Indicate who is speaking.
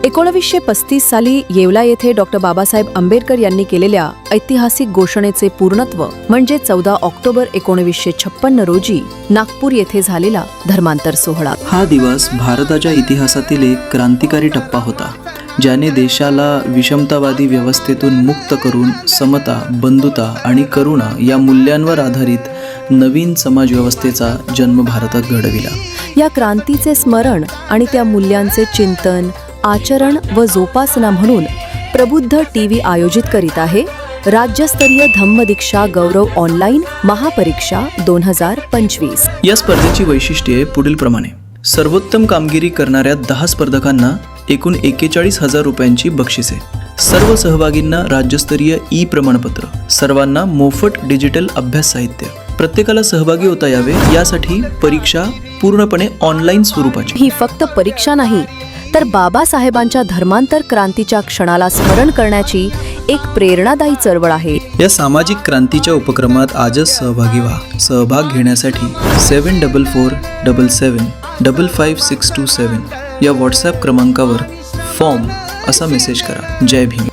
Speaker 1: 1935 साली येवला येथे डॉक्टर बाबासाहेब आंबेडकर यांनी केलेल्या ऐतिहासिक घोषणेचे पूर्णत्व म्हणजे 14 ऑक्टोबर 1956 रोजी नागपूर येथे झालेला धर्मांतर सोहळा.
Speaker 2: हा दिवस भारताच्या इतिहासातील एक क्रांतिकारी टप्पा होता, ज्याने देशाला विषमतावादी व्यवस्थेतून मुक्त करून समता, बंधुता आणि करुणा या मूल्यांवर आधारित नवीन समाजव्यवस्थेचा जन्म भारतात घडविला.
Speaker 1: या क्रांतीचे स्मरण आणि त्या मूल्यांचे चिंतन, आचरण व जोपासना म्हणून प्रबुद्ध टीव्ही आयोजित करीत आहे राज्यस्तरीय धम्मदीक्षा गौरव ऑनलाईन महापरीक्षा 2025.
Speaker 2: या स्पर्धेची वैशिष्ट्ये पुढील प्रमाणे: सर्वोत्तम कामगिरी करणाऱ्या 10 स्पर्धकांना एकूण 41,000 रुपयांची बक्षिसे, सर्व सहभागींना राज्यस्तरीय ई प्रमाणपत्र, सर्वांना मोफत डिजिटल अभ्यास साहित्य. प्रत्येकाला सहभागी होता यावे यासाठी परीक्षा पूर्णपणे ऑनलाईन स्वरूपाची.
Speaker 1: ही फक्त परीक्षा नाही, तर बाबासाहेबांच्या धर्मांतर क्रांतीच्या क्षणाला स्मरण करण्याची एक प्रेरणादायी चळवळ आहे.
Speaker 2: या सामाजिक क्रांतीच्या उपक्रमात आजच सहभागी व्हा. सहभाग घेण्यासाठी 7477555627 या व्हॉट्सॲप क्रमांकावर फॉर्म असा मेसेज करा. जय भीम.